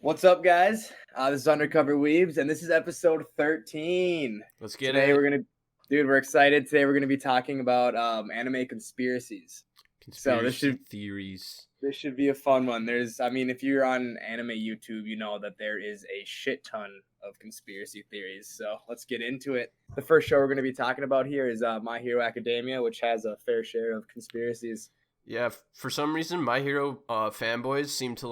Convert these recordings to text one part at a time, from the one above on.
What's up, guys? This is Undercover Weebs, and this is episode 13. Let's get Today it. we're excited. Today we're gonna be talking about anime conspiracies. Conspiracy theories. This should be a fun one. If you're on anime YouTube, you know that there is a shit ton of conspiracy theories. So let's get into it. The first show we're gonna be talking about here is My Hero Academia, which has a fair share of conspiracies. Yeah, for some reason, My Hero fanboys seem to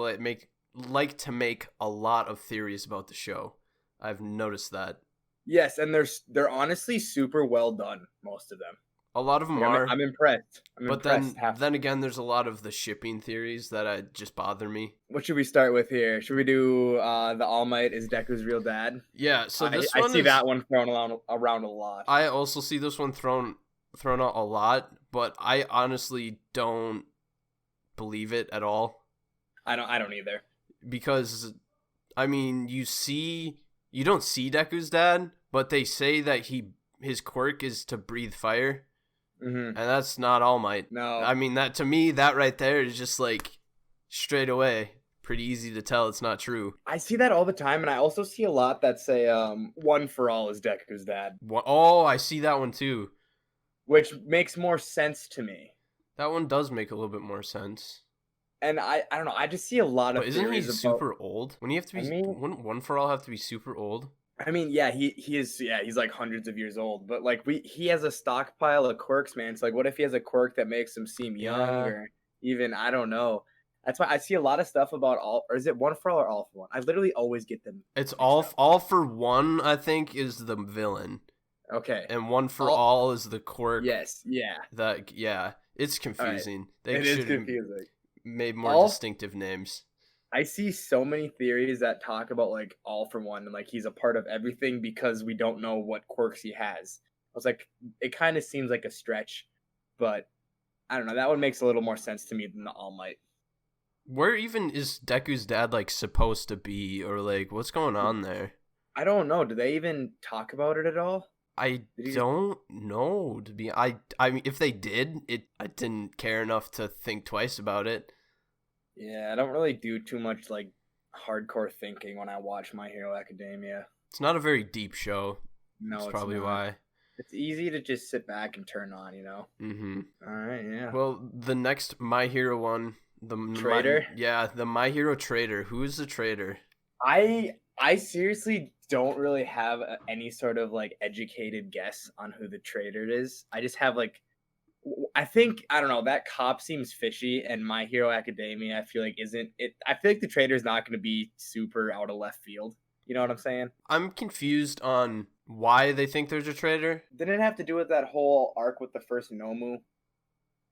like to make a lot of theories about the show. I've noticed that. Yes, and they're honestly super well done, most of them. A lot of them are. I'm impressed. But then again, there's a lot of the shipping theories that just bother me. What should we start with here? Should we do the All Might is Deku's real dad? Yeah, so I see that one thrown around a lot. I also see this one thrown out a lot, but I honestly don't believe it at all. I don't either. Because, I mean, you don't see Deku's dad, but they say that his quirk is to breathe fire, and that's not All Might. No, I mean to me that right there is just like straight away pretty easy to tell it's not true. I see that all the time, and I also see a lot that say One for All is Deku's dad. Oh, I see that one too, which makes more sense to me. That one does make a little bit more sense. And I don't know. I just see a lot of. But isn't he super old? When you have to be, wouldn't One for All have to be super old? I mean, yeah, he is. Yeah, he's like hundreds of years old. But like he has a stockpile of quirks, man. It's like, what if he has a quirk that makes him seem young, or even I don't know. That's why I see a lot of stuff about or is it One for All or All for One? I literally always get them. It's all for One. I think is the villain. Okay. And One for All is the quirk. Yes. Yeah. It's confusing. Right. It is confusing. Made more distinctive names. I see so many theories that talk about like All for One and like he's a part of everything because we don't know what quirks he has. I was like, it kind of seems like a stretch, but I don't know. That one makes a little more sense to me than the All Might. Where even is Deku's dad like supposed to be, or like what's going on there? I don't know. Do they even talk about it at all? I don't know. I mean, if they did, I didn't care enough to think twice about it. Yeah, I don't really do too much like hardcore thinking when I watch My Hero Academia. It's not a very deep show. No, that's probably why. It's easy to just sit back and turn on, you know. All right, yeah. Well, the next My Hero one, the traitor. The My Hero traitor. Who is the traitor? I seriously don't really have any sort of like educated guess on who the traitor is. I just have like, I don't know, that cop seems fishy, and My Hero Academia I feel like isn't it. I feel like the traitor is not going to be super out of left field. You know what I'm saying? I'm confused on why they think there's a traitor. Didn't it have to do with that whole arc with the first Nomu?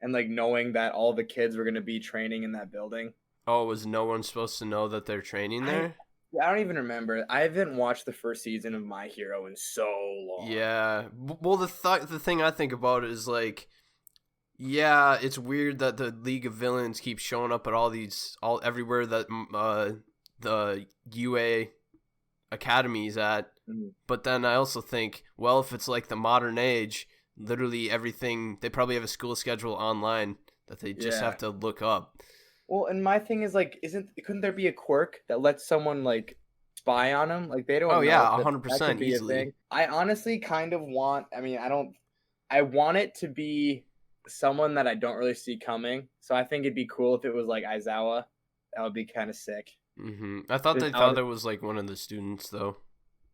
And like knowing that all the kids were going to be training in that building? Oh, was no one supposed to know that they're training there? I don't even remember. I haven't watched the first season of My Hero in so long. Yeah. Well, the thing I think about is like, yeah, it's weird that the League of Villains keeps showing up at everywhere that the UA Academy is at. Mm-hmm. But then I also think, well, if it's like the modern age, literally everything, they probably have a school schedule online that they just have to look up. Well, and my thing is like, couldn't there be a quirk that lets someone like spy on them? Like they don't. Oh yeah, 100% easily. I honestly kind of want. I mean, I want it to be someone that I don't really see coming. So I think it'd be cool if it was like Aizawa. That would be kind of sick. I thought it was like one of the students though.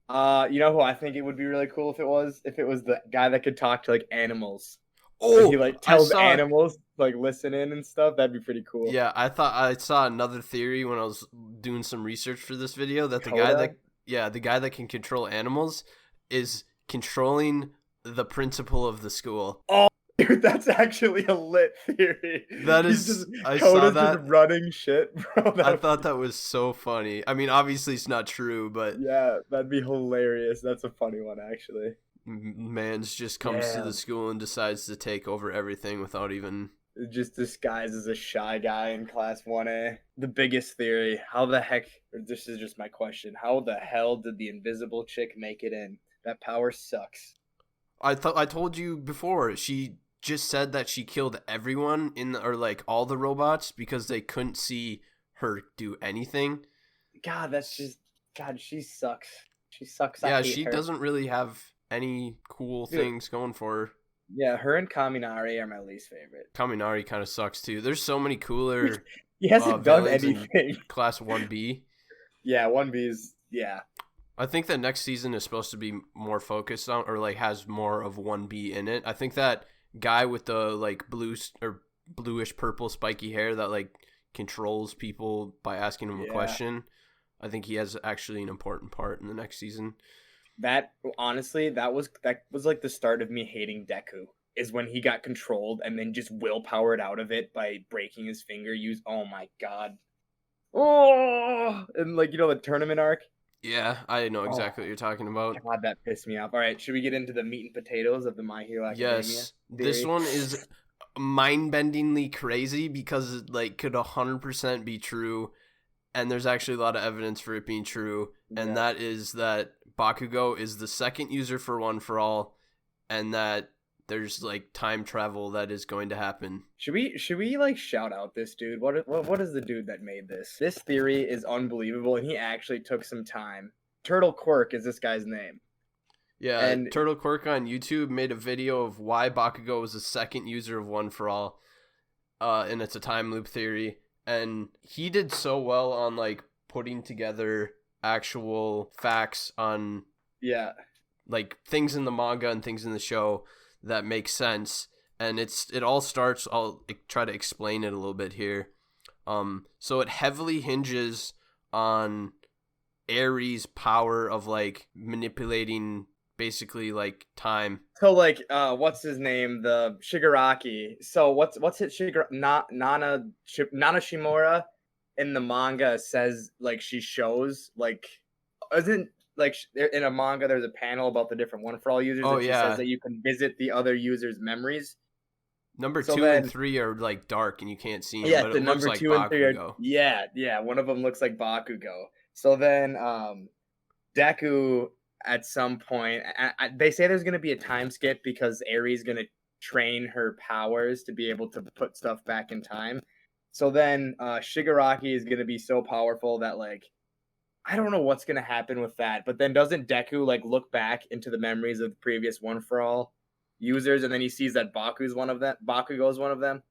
You know who I think it would be really cool if it was the guy that could talk to like animals. Oh, he like tells animals like listen in and stuff. That'd be pretty cool. Yeah, I thought I saw another theory when I was doing some research for this video that the guy that can control animals is controlling the principal of the school. Oh, dude, that's actually a lit theory. That is, I saw that just running shit, bro. I thought that was so funny. I mean, obviously it's not true, but yeah, that'd be hilarious. That's a funny one, actually. Mans just comes to the school and decides to take over everything without even... Just disguised as a shy guy in class 1A. The biggest theory, how the heck, or this is just my question, how the hell did the invisible chick make it in? That power sucks. I told you before, she just said that she killed everyone or like all the robots because they couldn't see her do anything. God, that's just God. She sucks. She sucks. I Yeah, hate she her. doesn't really have any cool Dude, things going for her. yeah, her and Kaminari are my least favorite. Kaminari kind of sucks too. There's so many cooler He hasn't done villains in anything. Class 1B. Yeah, 1B's. Yeah, I think that next season is supposed to be more focused on, or like has more of 1B in it. I think that guy with the like blue or bluish purple spiky hair that like controls people by asking him a yeah. question. I think he has actually an important part in the next season. That honestly, that was like the start of me hating Deku. Is when he got controlled and then just willpowered out of it by breaking his finger. Oh my god. Oh, and like the tournament arc. Yeah, I know Oh exactly what you're talking about. god, that pissed me off. All right, should we get into the meat and potatoes of the My Hero Academia Yes, this theory? one is mind-bendingly crazy because it like could 100% be true, and there's actually a lot of evidence for it being true, and Yeah. that is that Bakugo is the second user for One for All, and that there's like time travel that is going to happen. Should we like shout out this dude? What is the dude that made this? This theory is unbelievable, and he actually took some time. Turtle Quirk is this guy's name, Yeah, and Turtle Quirk on YouTube made a video of why Bakugo was the second user of One for All, and it's a time loop theory, and he did so well on like putting together actual facts on yeah, like things in the manga and things in the show that make sense, and it all starts. I'll try to explain it a little bit here. So it heavily hinges on Aries' power of like manipulating basically like time. so like what's his name, the Shigaraki. So what's it, Nana Shimura in the manga says, like, she shows like, isn't like in a manga there's a panel about the different One for All users, Oh and she says yeah, that you can visit the other users' memories. number So 2 and 3 are like dark and you can't see them, yeah, but the it looks number like 2 and 3 are, Bakugo. yeah, one of them looks like Bakugo. So then Deku at some point, they say there's going to be a time skip because Aries going to train her powers to be able to put stuff back in time. So then Shigaraki is going to be so powerful that, like, I don't know what's going to happen with that. But then doesn't Deku like look back into the memories of the previous One for All users, and then he sees that Bakugo's one of them.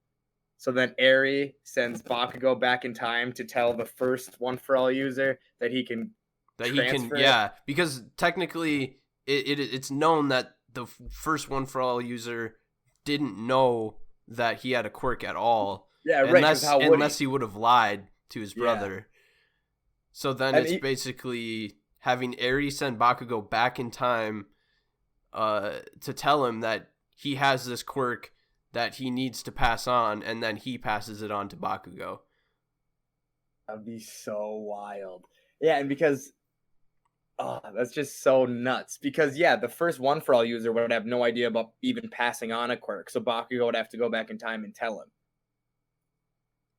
So then Eri sends Bakugo back in time to tell the first One for All user that he can That he can, transfer it. yeah, because technically it's known that the first One for All user didn't know that he had a quirk at all, Yeah, right. Because how would unless he would have lied to his Yeah. brother. So then And it's basically having Eri send Bakugo back in time to tell him that he has this quirk that he needs to pass on, and then he passes it on to Bakugo. That'd be so wild. Yeah, and because that's just so nuts. Because yeah, the first One for All user would have no idea about even passing on a quirk, so Bakugo would have to go back in time and tell him.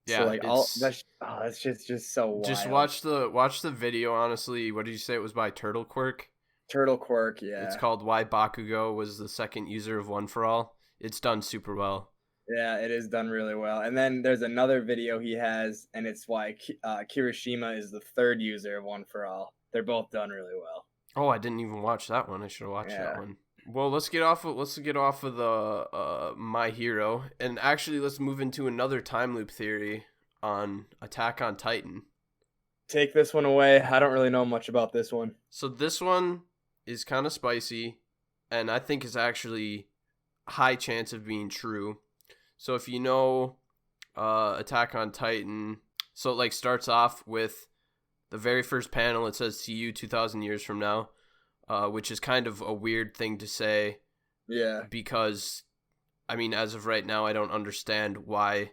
Yeah, So like it's that's just so wild. just watch the video. Honestly, what did you say it was by Turtle Quirk? Turtle Quirk, yeah. It's called Why Bakugo Was the Second User of One for All. It's done super well. Yeah, it is done really well. And then there's another video he has, and it's why Kirishima is the third user of One for All. They're both done really well. Oh, I didn't even watch that one. I should have watched Yeah. that one. Well, let's get off of the My Hero, and actually let's move into another time loop theory on Attack on Titan. Take this one away. I don't really know much about this one. So this one is kind of spicy, and I think is actually high chance of being true. So if you know Attack on Titan, so it like starts off with the very first panel. It says, "See you 2,000 years from now," which is kind of a weird thing to say. Yeah. Because, I mean, as of right now, I don't understand why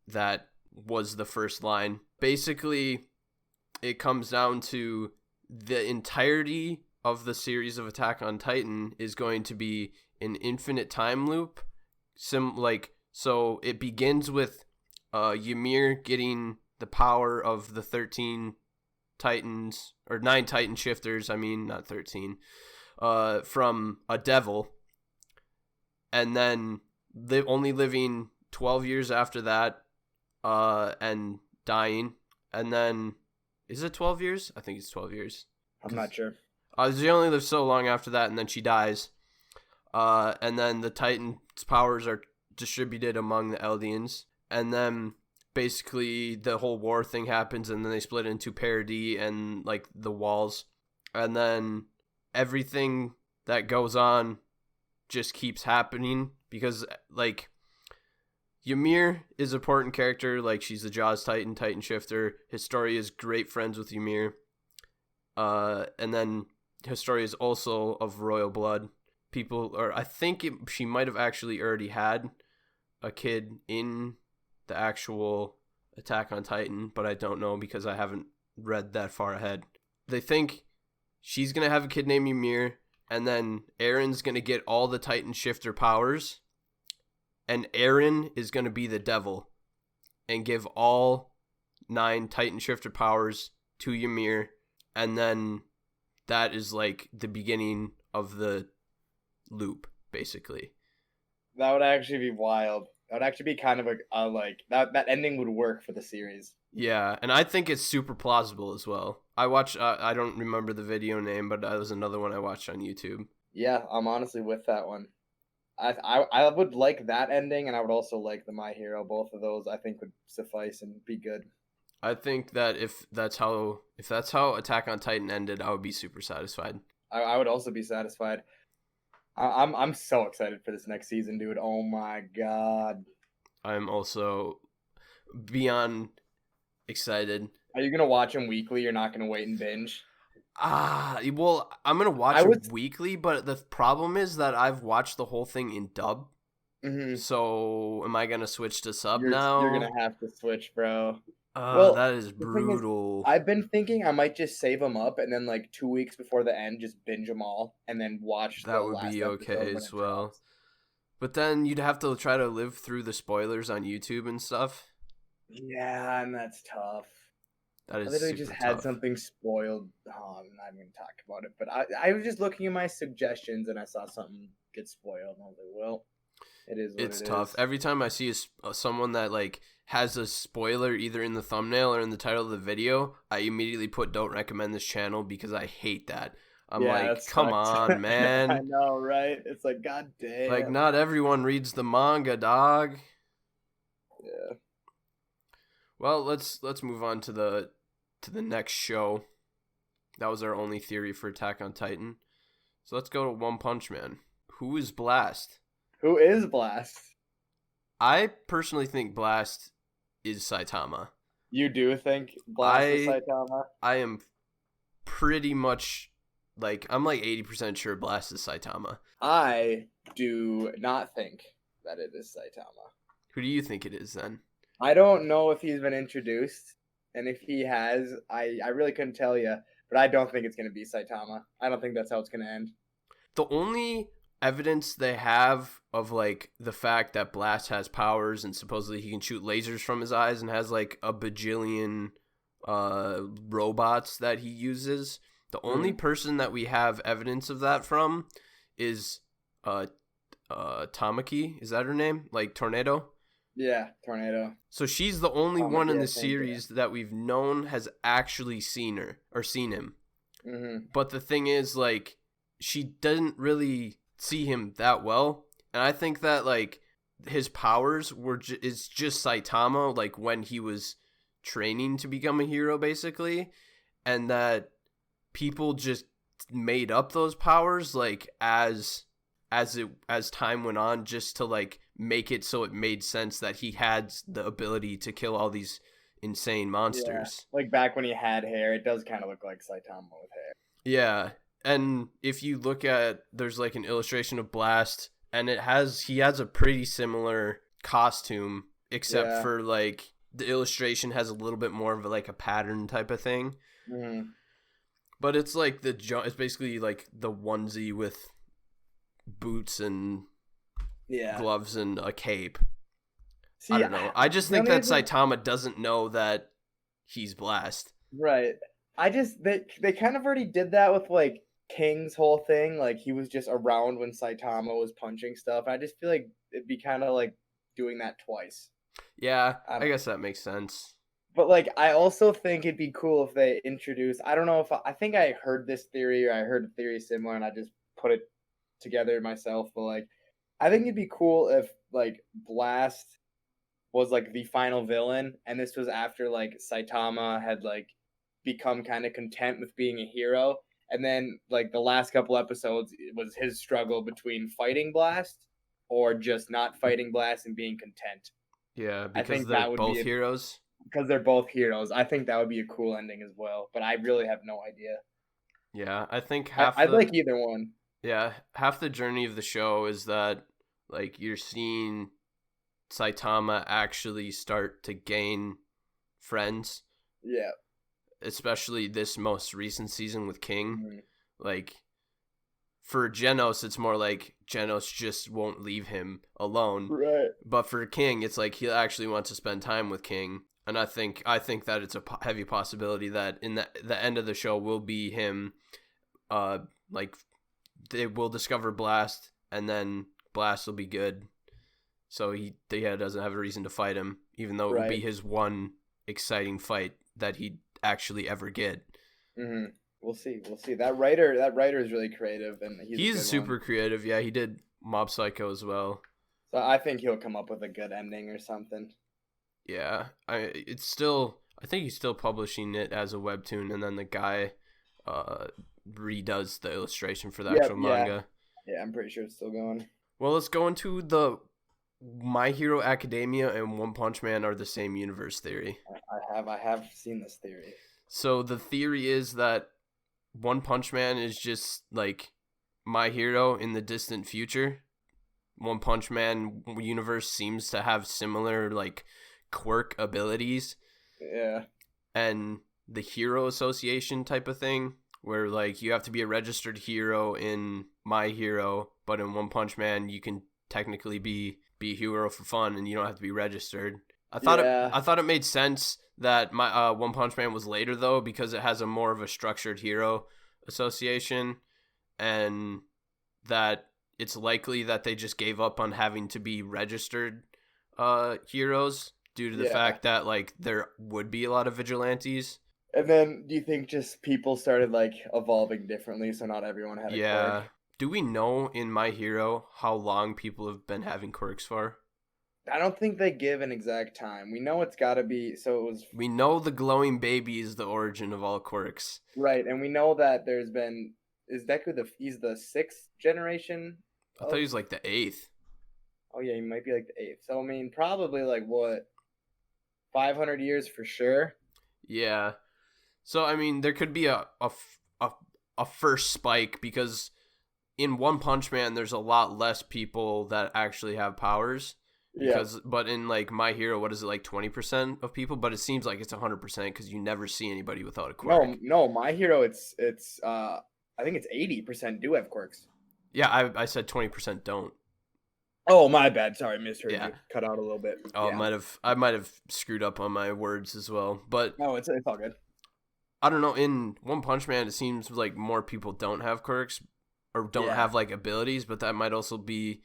that was the first line. Basically, it comes down to the entirety of the series of Attack on Titan is going to be an infinite time loop. So it begins with Ymir getting the power of the 13 Titans, or 9 Titan shifters, I mean, not 13, from a devil, and then only living 12 years after that, and dying, and then Is it 12 years? I think it's 12 years. I'm not sure. She only lives so long after that, and then she dies. And then the Titan's powers are distributed among the Eldians. And then basically the whole war thing happens, and then they split into Paradis and like the walls. And then everything that goes on just keeps happening because like Ymir is an important character. Like she's the Jaws Titan, Titan Shifter. Historia is great friends with Ymir. And then Historia is also of royal blood. I think she might have actually already had a kid in the actual Attack on Titan, but I don't know because I haven't read that far ahead. They think she's going to have a kid named Ymir, and then Aaron's going to get all the Titan Shifter powers, and Aaron is going to be the devil and give all 9 Titan Shifter powers to Ymir, and then that is like the beginning of the loop, basically. That would actually be wild. That would actually be kind of like that ending would work for the series. Yeah, and I think it's super plausible as well. I watched, I don't remember the video name, but that was another one I watched on YouTube. Yeah, I'm honestly with that one. I would like that ending, and I would also like the My Hero. Both of those I think would suffice and be good. I think that if that's how Attack on Titan ended, I would be super satisfied. I would also be satisfied. I'm so excited for this next season, dude. Oh my god. I'm also beyond excited. Are you gonna watch them weekly? You're not gonna wait and binge? Well, I'm gonna watch them weekly, but the problem is that I've watched the whole thing in dub. Mm-hmm. So am I gonna switch to sub now? You're gonna have to switch, bro. Well, that is brutal. I've been thinking I might just save them up and then like 2 weeks before the end, just binge them all and then watch. That would be okay as well. Drops. But then you'd have to try to live through the spoilers on YouTube and stuff. Yeah, and that's tough. That is I literally just had something spoiled. Oh, I'm not even gonna talk about it. But I was just looking at my suggestions and I saw something get spoiled, and I was like, well, it is. It's tough. Every time I see someone that like has a spoiler either in the thumbnail or in the title of the video, I immediately put "Don't recommend this channel" because I hate that. I'm like, come on, man. I know, right? It's like, god damn. Like, not everyone reads the manga, dog. Yeah. Well, let's move on to the next show. That was our only theory for Attack on Titan. So let's go to One Punch Man. Who is Blast? Who is Blast? I personally think Blast is Saitama. You do think Blast is Saitama? I am pretty much I'm like 80% sure Blast is Saitama. I do not think that it is Saitama. Who do you think it is then? I don't know if he's been introduced, and if he has, I really couldn't tell you, but I don't think it's going to be Saitama. I don't think that's how it's going to end. The only evidence they have of like the fact that Blast has powers and supposedly he can shoot lasers from his eyes and has like a bajillion robots that he uses. The only person that we have evidence of that from is Tamaki. Is that her name? Like Tornado? Yeah, Tornado. So she's the only one in the series that we've known has actually seen her or seen him. Mm-hmm. But the thing is, like, she doesn't really see him that well, and I think that like his powers is just Saitama, like when he was training to become a hero, basically, and that people just made up those powers like as time went on, just to like make it so it made sense that he had the ability to kill all these insane monsters. Yeah. Like back when he had hair, it does kind of look like Saitama with hair. Yeah. And if you look at, there's like an illustration of Blast, and he has a pretty similar costume, except for like the illustration has a little bit more of like a pattern type of thing. Mm-hmm. But it's like it's basically like the onesie with boots and gloves and a cape. See, I don't know. I just think that Saitama doesn't know that he's Blast. Right. They kind of already did that with like King's whole thing. Like he was just around when Saitama was punching stuff. I just feel like it'd be kind of like doing that twice. Yeah, I guess that makes sense. But like, I also think it'd be cool if they introduce. I don't know if I think I heard this theory or I heard a theory similar, and I just put it together myself. But like, I think it'd be cool if like Blast was like the final villain, and this was after like Saitama had like become kind of content with being a hero, and then like the last couple episodes it was his struggle between fighting Blast or just not fighting Blast and being content. Yeah, I because think they're that would both be heroes. because they're both heroes. I think that would be a cool ending as well, but I really have no idea. Yeah, I think I'd like either one. half the journey of the show is that like you're seeing Saitama actually start to gain friends, Yeah. especially this most recent season with King. Mhm. Like for Genos, it's more like Genos just won't leave him alone. Right. But for King, it's like he actually wants to spend time with King. And I think that it's a heavy possibility that in the end of the show will be him like they will discover Blast and then Blast will be good. So he doesn't have a reason to fight him, even though it will be Right. his one exciting fight that he'd actually ever get. Hmm. We'll see. We'll see. That writer is really creative, and he's a He's good super one. creative. Yeah, he did Mob Psycho as well. So I think he'll come up with a good ending or something. Yeah, I think he's still publishing it as a webtoon, and then the guy redoes the illustration for the Yep. actual Yeah. manga. Yeah. I'm pretty sure it's still going. Well, let's go into the My Hero Academia and One Punch Man are the same universe theory. I have seen this theory. So the theory is that One Punch Man is just like My Hero in the distant future. One Punch Man universe seems to have similar like quirk abilities Yeah. and the hero association type of thing where like you have to be a registered hero in My Hero, but in One Punch Man you can technically be a hero for fun and you don't have to be registered. Yeah. I thought it made sense that my One Punch Man was later though because it has a more of a structured hero association and that it's likely that they just gave up on having to be registered heroes due to the Yeah. fact that like there would be a lot of vigilantes. And then do you think just people started like evolving differently, so not everyone had a quirk? Yeah. Do we know in My Hero how long people have been having quirks for? I don't think they give an exact time. We know it's got to be so it was We know the glowing baby is the origin of all quirks. right, and we know that there's been is Deku he's the sixth generation I thought he of. was like the 8th. Oh yeah, he might be like the eighth. So I mean, probably like what 500 years for sure. Yeah. So I mean, there could be a first spike because in One Punch Man, there's a lot less people that actually have powers. Yeah. But in like My Hero, what is it like 20% of people? But it seems like it's 100% because you never see anybody without a quirk. No, my hero. It's I think it's 80% do have quirks. Yeah, I said 20% don't. Oh, my bad. Sorry, misheard Yeah. you. Cut out a little bit. Oh, Yeah. I might have screwed up on my words as well. But No, it's all good. I don't know. In One Punch Man, it seems like more people don't have quirks or don't Yeah. have like abilities, but that might also be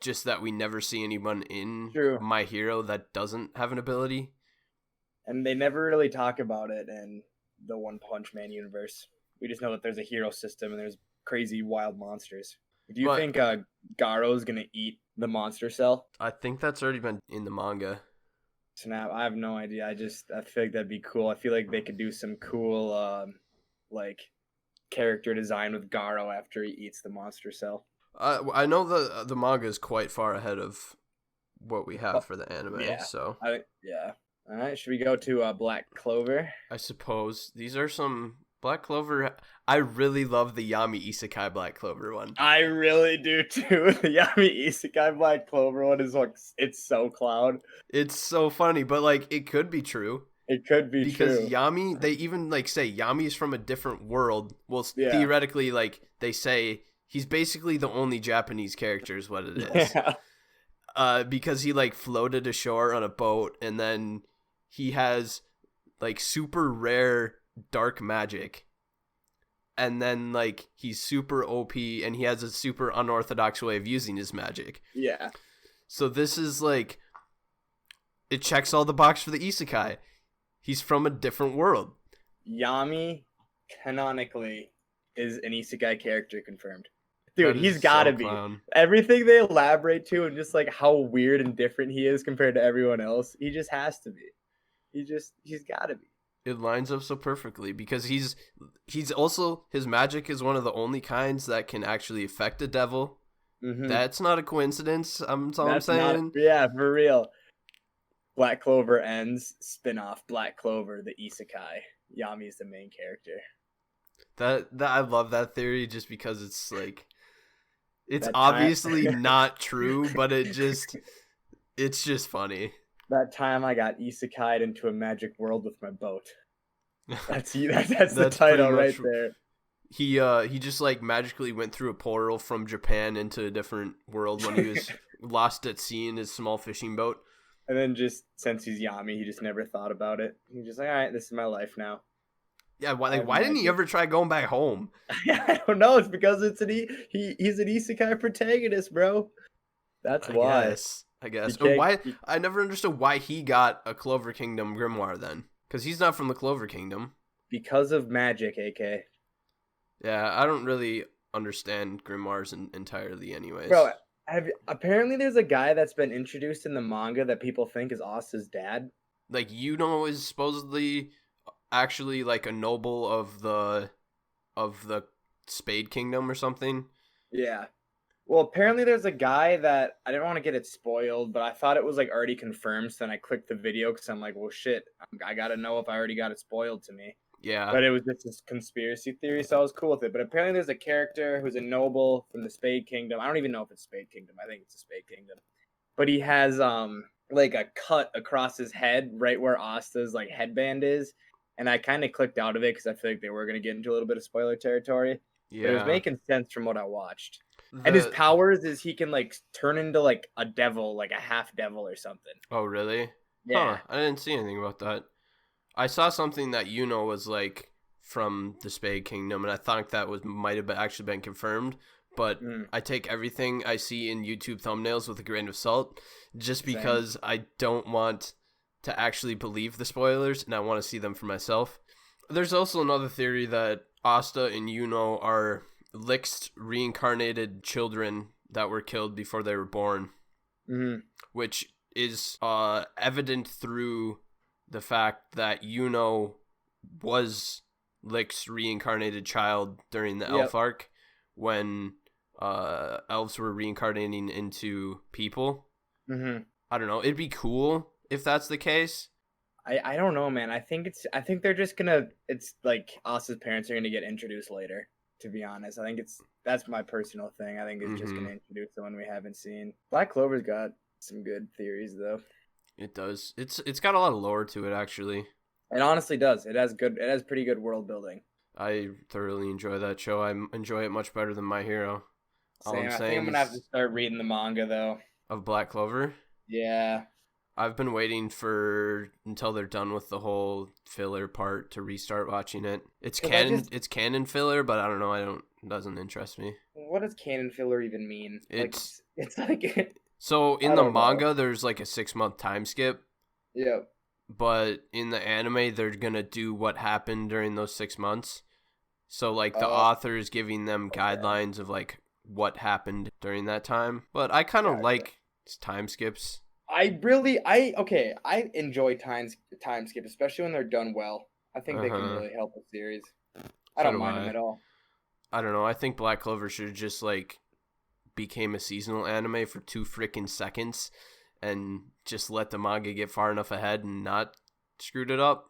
just that we never see anyone in True. My Hero that doesn't have an ability. And they never really talk about it in the One Punch Man universe. We just know that there's a hero system and there's crazy wild monsters. Do you But- think Garo's gonna eat the monster cell? I think that's already been in the manga. Snap! I have no idea. I feel like that'd be cool. I feel like they could do some cool like character design with Garo after he eats the monster cell. I know the manga is quite far ahead of what we have for the anime, yeah. so Yeah. All right. Should we go to Black Clover? I suppose these are some Black Clover. I really love the Yami Isekai Black Clover one. I really do too. The Yami Isekai Black Clover one is like it's so cloud. It's so funny, but like it could be true. It could be Because true. Yami, they even like say Yami's from a different world. Well, Yeah. theoretically, like they say he's basically the only Japanese character is what it is. Yeah. Because he like floated ashore on a boat and then he has like super rare dark magic. And then like he's super OP and he has a super unorthodox way of using his magic. Yeah. So this is like it checks all the box for the isekai. He's from a different world. Yami, canonically, is an isekai character confirmed. Dude, That he's is gotta so be. clown. Everything they elaborate to and just like how weird and different he is compared to everyone else, he just has to be. He's gotta be. It lines up so perfectly because he's also, his magic is one of the only kinds that can actually affect a devil. Mm-hmm. That's not a coincidence. That's all I'm saying. Yeah, for real. Black Clover ends, spin-off Black Clover, the isekai. Yami's the main character. That I love that theory just because it's like, it's That obviously time- not true, but it's just funny. That time I got isekai'd into a magic world with my boat. That's the That's title pretty right much- there. He just like magically went through a portal from Japan into a different world when he was lost at sea in his small fishing boat. And then just since he's Yami, he just never thought about it. He's just like, all right, this is my life now. Yeah, why didn't he ever try going back home? I don't know. It's because he's an isekai protagonist, bro. That's why. I guess. You Why? can't- I never understood why he got a Clover Kingdom grimoire then, because he's not from the Clover Kingdom. Because of magic, AK. Yeah, I don't really understand grimoires entirely, anyways. Bro, apparently there's a guy that's been introduced in the manga that people think is Asta's dad. Like, is supposedly actually like a noble of the Spade Kingdom or something. Yeah. Well, apparently there's a guy that I didn't want to get it spoiled, but I thought it was like already confirmed. So then I clicked the video because I'm like, well, shit, I gotta know if I already got it spoiled to me. Yeah. But it was just this conspiracy theory, so I was cool with it. But apparently there's a character who's a noble from the Spade Kingdom. I don't even know if it's Spade Kingdom. I think it's the Spade Kingdom. But he has like a cut across his head right where Asta's like headband is. And I kind of clicked out of it because I feel like they were going to get into a little bit of spoiler territory. Yeah. But it was making sense from what I watched. And his powers is he can like turn into like a devil, like a half devil or something. Oh, really? Yeah. Huh, I didn't see anything about that. I saw something that was like from the Spade Kingdom, and I thought that might have actually been confirmed. But I take everything I see in YouTube thumbnails with a grain of salt, just because I don't want to actually believe the spoilers, and I want to see them for myself. There's also another theory that Asta and Yuno are Lick's reincarnated children that were killed before they were born, which is evident through the fact that Yuno was Lick's reincarnated child during the elf arc when elves were reincarnating into people. I don't know. It'd be cool if that's the case. I don't know, man. I think they're just gonna. It's like Asta's parents are gonna get introduced later. To be honest, I think that's my personal thing. I think it's just gonna introduce someone we haven't seen. Black Clover's got some good theories though. It does. It's got a lot of lore to it, actually. It honestly does. It has pretty good world building. I thoroughly enjoy that show. I enjoy it much better than My Hero. Same. I think I'm gonna have to start reading the manga though. Of Black Clover? Yeah. I've been waiting until they're done with the whole filler part to restart watching it. It's canon. It's canon filler, but I don't know. It doesn't interest me. What does canon filler even mean? It's like. So in the manga, there's like a 6-month time skip. Yeah. But in the anime, they're gonna do what happened during those 6 months. So like the author is giving them guidelines of like what happened during that time. But I kind of like time skips. I enjoy time skip, especially when they're done well. I think they can really help a series. I don't mind them at all. I don't know. I think Black Clover should have just like became a seasonal anime for 2 freaking seconds and just let the manga get far enough ahead and not screwed it up.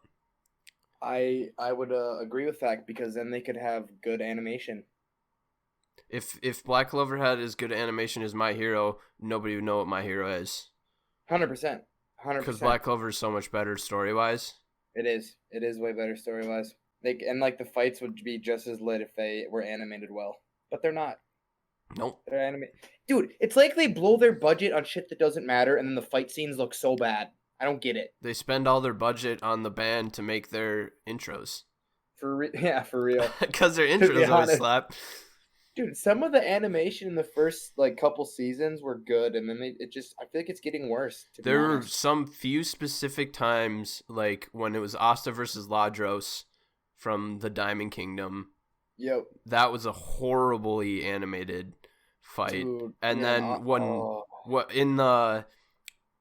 I would agree with that because then they could have good animation. If Black Clover had as good animation as My Hero, nobody would know what My Hero is. 100%. Because Black Clover is so much better story-wise. It is way better story-wise. The fights would be just as lit if they were animated well. But they're not. Nope. They're animated. Dude, it's like they blow their budget on shit that doesn't matter, and then the fight scenes look so bad. I don't get it. They spend all their budget on the band to make their intros. For real. Because their intros always slap. Dude, some of the animation in the first like couple seasons were good, and then I feel like it's getting worse. To be There were honest. some few specific times, like when it was Asta versus Ladros from the Diamond Kingdom. Yep. That was a horribly animated fight. Dude, And yeah, then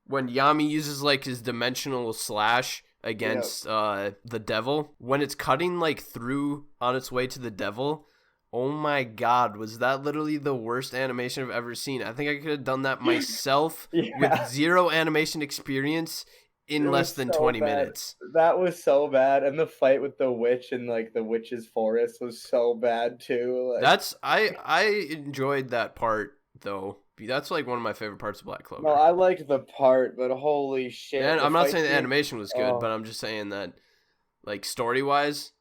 when Yami uses like his dimensional slash against the devil, when it's cutting like through on its way to the devil, oh my god, was that literally the worst animation I've ever seen. I think I could have done that myself with zero animation experience in less than 20 minutes. That was so bad, and the fight with the witch in like the witch's forest was so bad too. Like, I enjoyed that part though. That's like one of my favorite parts of Black Clover. no, I liked the part, but holy shit! And I'm not saying the animation was good, but I'm just saying that, like, story wise,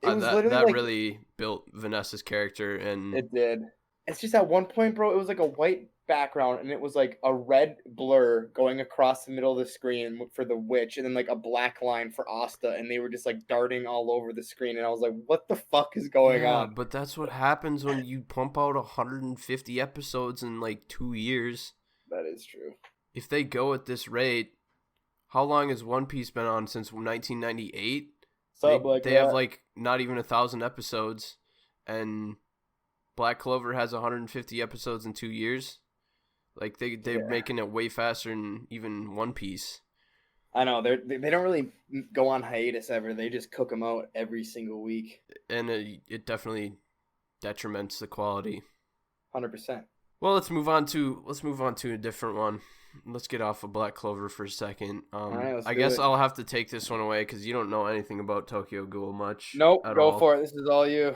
that really built Vanessa's character, and it did. It's just at one point, bro, it was like a white background, and it was like a red blur going across the middle of the screen for the witch, and then like a black line for Asta, and they were just like darting all over the screen, and I was like, what the fuck is going on? But that's what happens when you pump out 150 episodes in like 2 years. That is true. If they go at this rate, how long has One Piece been on? Since 1998? They have like not even 1,000 episodes, and Black Clover has 150 episodes in 2 years. Like they're making it way faster than even One Piece. I know they don't really go on hiatus ever. They just cook them out every single week, and it definitely detriments the quality. 100%. Well, let's move on to a different one. Let's get off of Black Clover for a second. Right, I guess I'll have to take this one away because you don't know anything about Tokyo Ghoul much. Nope, go for it. This is all you.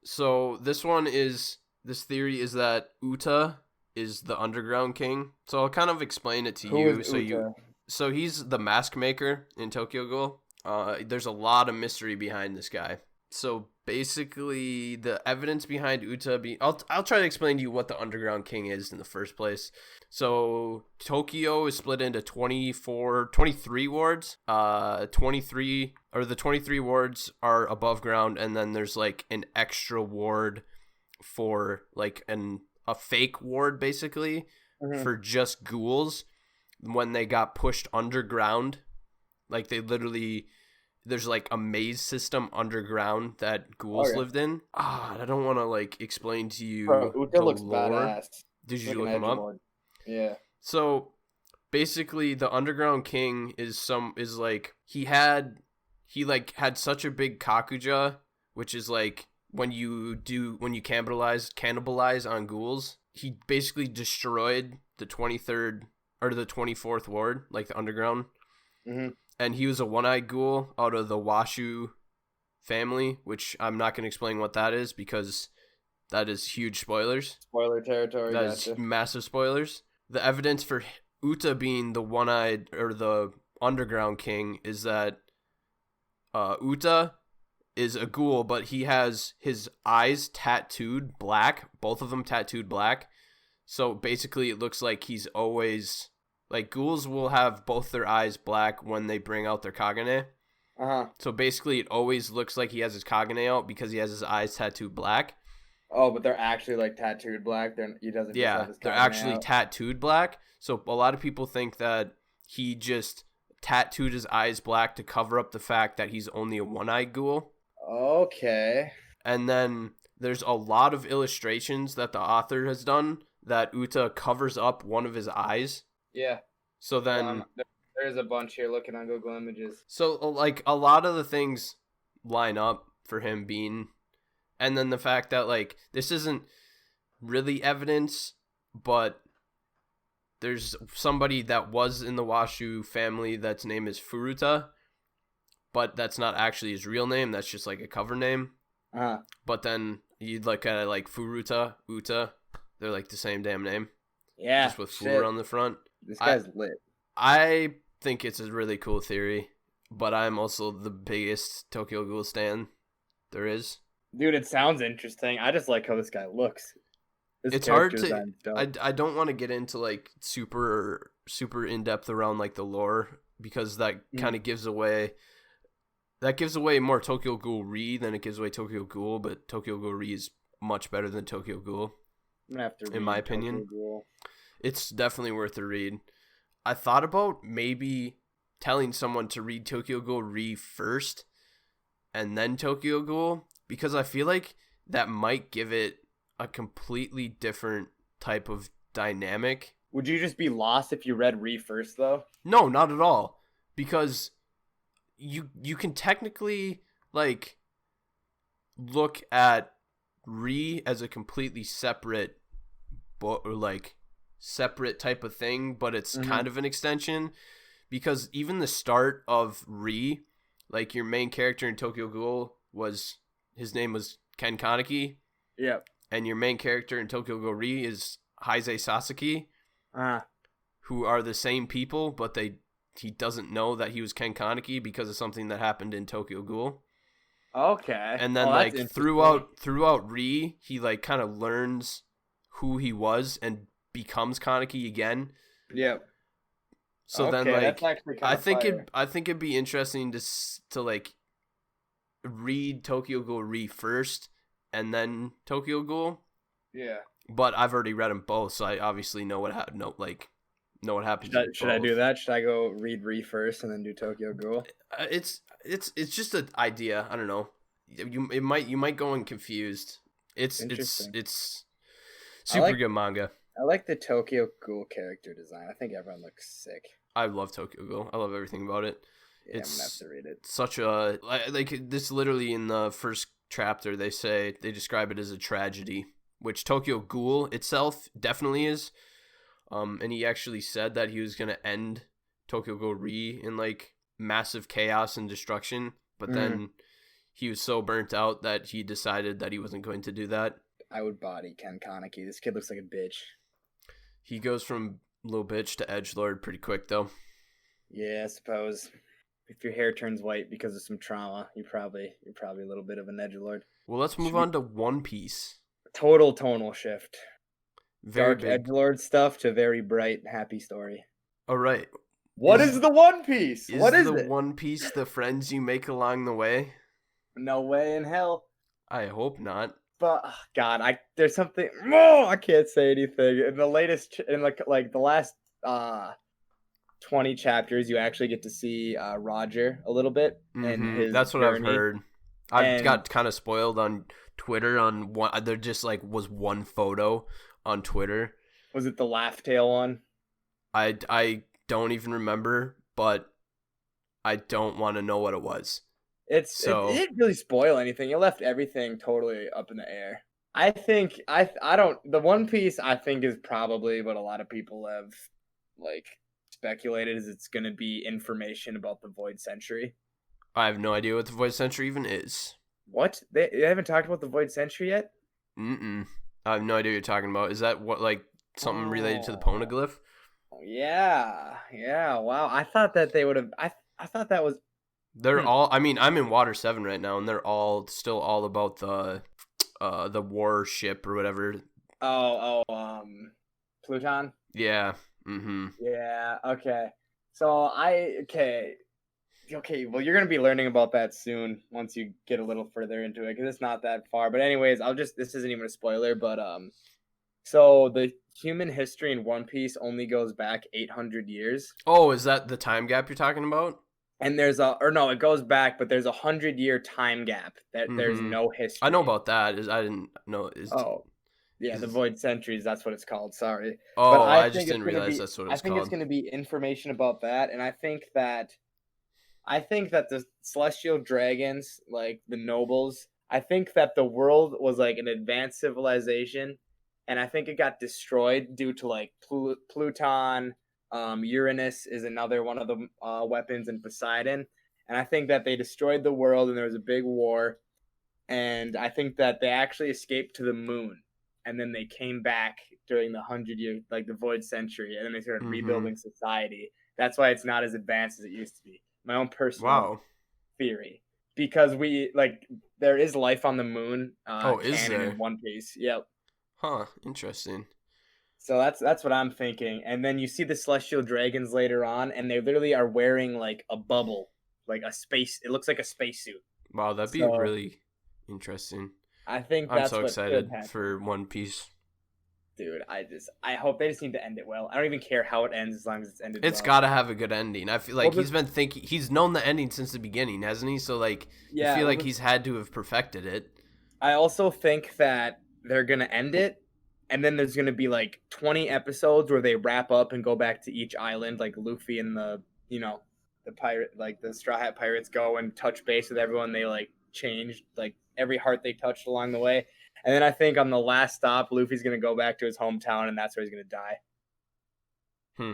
So this theory is that Uta is the underground king. So I'll kind of explain it to you. So he's the mask maker in Tokyo Ghoul. There's a lot of mystery behind this guy. So basically, the evidence behind Uta I'll try to explain to you what the underground king is in the first place. So Tokyo is split into 23 wards. The 23 wards are above ground, and then there's like an extra ward for like a fake ward basically for just ghouls when they got pushed underground. Like they literally, there's like a maze system underground that ghouls lived in. I don't want to like explain to you. Bro, Uta looks lore. badass. Did you look him up? Yeah. So basically, the underground king he had such a big kakuja, which is like when you cannibalize on ghouls. He basically destroyed the 23rd or the 24th ward, like the underground. Mm-hmm. And he was a one-eyed ghoul out of the Washu family, which I'm not going to explain what that is because that is huge spoilers. Spoiler territory. That is massive spoilers. The evidence for Uta being the one-eyed or the underground king is that Uta is a ghoul, but he has his eyes tattooed black, both of them tattooed black. So basically it looks like he's always, like, ghouls will have both their eyes black when they bring out their Kagane. So basically it always looks like he has his Kagane out because he has his eyes tattooed black. Oh, but they're actually like tattooed black. He doesn't. Yeah, just have his they're Kagane actually out. tattooed black. So a lot of people think that he just tattooed his eyes black to cover up the fact that he's only a one-eyed ghoul. Okay. And then there's a lot of illustrations that the author has done that Uta covers up one of his eyes. Yeah. So then there's a bunch here looking on Google Images. So like a lot of the things line up for him being, and then the fact that like this isn't really evidence, but there's somebody that was in the Washu family that's name is Furuta, but that's not actually his real name. That's just like a cover name. But then you'd look at it like Furuta, Uta. They're like the same damn name. Yeah. Just with Fur on the front. This guy's lit. I think it's a really cool theory, but I'm also the biggest Tokyo Ghoul stan there is. Dude, it sounds interesting. I just like how this guy looks. It's hard to. I don't want to get into like super in depth around like the lore because that kind of gives away. That gives away more Tokyo Ghoul Re than it gives away Tokyo Ghoul, but Tokyo Ghoul Re is much better than Tokyo Ghoul. I'm gonna have to read in my Tokyo opinion. Ghoul. It's definitely worth a read. I thought about maybe telling someone to read Tokyo Ghoul first and then Tokyo Ghoul, because I feel like that might give it a completely different type of dynamic. Would you just be lost if you read first, though? No, not at all. Because you can technically, like, look at as a completely separate book, or like separate type of thing, but it's kind of an extension, because even the start of like, your main character in Tokyo Ghoul his name was Ken Kaneki. Yep. And your main character in Tokyo Ghoul is Heisei Sasaki, who are the same people, but he doesn't know that he was Ken Kaneki because of something that happened in Tokyo Ghoul. Okay. And then like throughout he like kind of learns who he was and becomes Kaneki again. Yep. So okay, then, like, that's actually kind of fire. I think it'd be interesting to like read Tokyo Ghoul first and then Tokyo Ghoul. Yeah. But I've already read them both, so I obviously know what happens. Should I do that? Should I go read first and then do Tokyo Ghoul? It's just an idea. I don't know. You might go in confused. It's super good manga. I like the Tokyo Ghoul character design. I think everyone looks sick. I love Tokyo Ghoul. I love everything about it. Yeah, I'm gonna have to read it. Such a like this. Literally in the first chapter, they describe it as a tragedy, which Tokyo Ghoul itself definitely is. And he actually said that he was gonna end Tokyo Ghoul in like massive chaos and destruction, but then he was so burnt out that he decided that he wasn't going to do that. I would body Ken Kaneki. This kid looks like a bitch. He goes from little bitch to edgelord pretty quick, though. Yeah, I suppose. If your hair turns white because of some trauma, you're probably a little bit of an edgelord. Well, let's move on to One Piece. Total tonal shift. Very dark big. edgelord stuff to very bright, happy story. All right. What is the One Piece? What is the it? One Piece the friends you make along the way? No way in hell. I hope not. But God, there's something. Oh, I can't say anything. In the latest, in like the last 20 chapters, you actually get to see Roger a little bit and his. That's what journey. I've heard. I got kind of spoiled on Twitter on one. There just like was one photo on Twitter. Was it the laugh tail one? I don't even remember, but I don't want to know what it was. It didn't really spoil anything. It left everything totally up in the air. I think the One Piece I think is probably what a lot of people have like speculated is it's going to be information about the Void Century. I have no idea what the Void Century even is. What? They haven't talked about the Void Century yet? I have no idea what you're talking about. Is that what, like, something related to the Poneglyph? Yeah. Wow. I thought that they would have. I thought that was. They're all. I mean, I'm in Water 7 right now, and they're all still all about the war ship or whatever. Pluton. Yeah. Yeah. Okay. So okay. Well, you're gonna be learning about that soon once you get a little further into it, because it's not that far. But anyways, this isn't even a spoiler, but so the human history in One Piece only goes back 800 years. Oh, is that the time gap you're talking about? And it goes back, but there's 100-year time gap that there's no history. I know about that. I didn't know. The Void Centuries. That's what it's called. Sorry. Oh, but I just didn't realize that's what it's called. I think it's going to be information about that, and I think that the celestial dragons, like the nobles, I think that the world was like an advanced civilization, and I think it got destroyed due to like Pluton. Uranus is another one of the weapons, in Poseidon, and I think that they destroyed the world and there was a big war, and I think that they actually escaped to the moon, and then they came back during the 100-year, like the Void Century, and then they started rebuilding society. That's why it's not as advanced as it used to be. My own personal theory, because there is life on the moon. Is there? In One Piece? Yep. Huh. Interesting. So that's what I'm thinking. And then you see the celestial dragons later on, and they literally are wearing like a bubble, like a space. It looks like a spacesuit. Wow, that'd be really interesting. I think I'm that's so what could excited happen. for One Piece. Dude, I hope they just need to end it well. I don't even care how it ends as long as it's ended It's well. got to have a good ending. I feel Well, like he's known the ending since the beginning, hasn't he? So like, you yeah, feel well, like he's had to have perfected it. I also think that they're gonna end it, and then there's gonna be like 20 episodes where they wrap up and go back to each island, like Luffy and the pirate, like the Straw Hat Pirates, go and touch base with everyone. They like changed like every heart they touched along the way, and then I think on the last stop, Luffy's gonna go back to his hometown, and that's where he's gonna die. Hmm.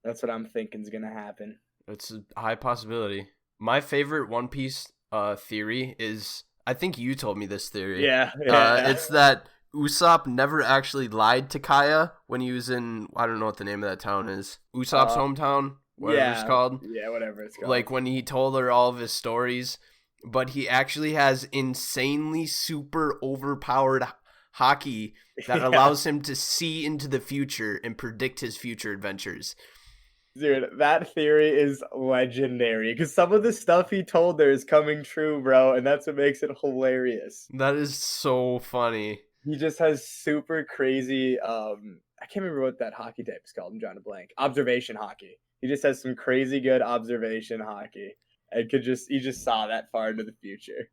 That's what I'm thinking is gonna happen. It's a high possibility. My favorite One Piece theory is, I think you told me this theory. Yeah, yeah. It's that Usopp never actually lied to Kaya when he was in, I don't know what the name of that town is. Usopp's hometown, whatever it's Yeah, called. yeah, whatever it's called. Like when he told her all of his stories, but he actually has insanely super overpowered hockey that Yeah. allows him to see into the future and predict his future adventures. Dude, that theory is legendary because some of the stuff he told there is coming true, bro, and that's what makes it hilarious. That is so funny. He just has super crazy I can't remember what that hockey type is called. I'm drawing a blank. Observation hockey. He just has some crazy good observation hockey. And he just saw that far into the future.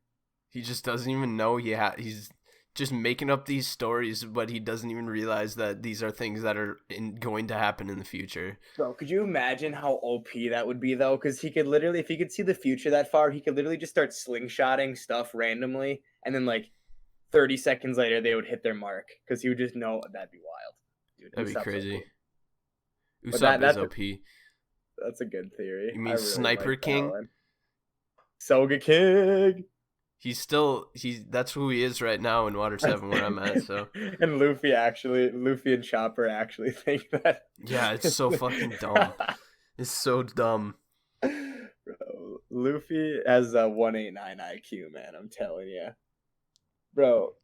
He just doesn't even know he's just making up these stories, but he doesn't even realize that these are things that are going to happen in the future. Bro, could you imagine how OP that would be though? Because he could literally, if he could see the future that far, he could literally just start slingshotting stuff randomly, and then like 30 seconds later they would hit their mark because he would just know. That'd be wild, dude. That'd be Usopp's crazy. OP. Usopp is OP. That's a good theory. You mean I really Sniper like that King? one. Soga King. That's who he is right now in Water 7 where I'm at, so. And Luffy and Chopper actually think that. Yeah, it's so fucking dumb. It's so dumb. Bro, Luffy has a 189 IQ, man. I'm telling you, bro.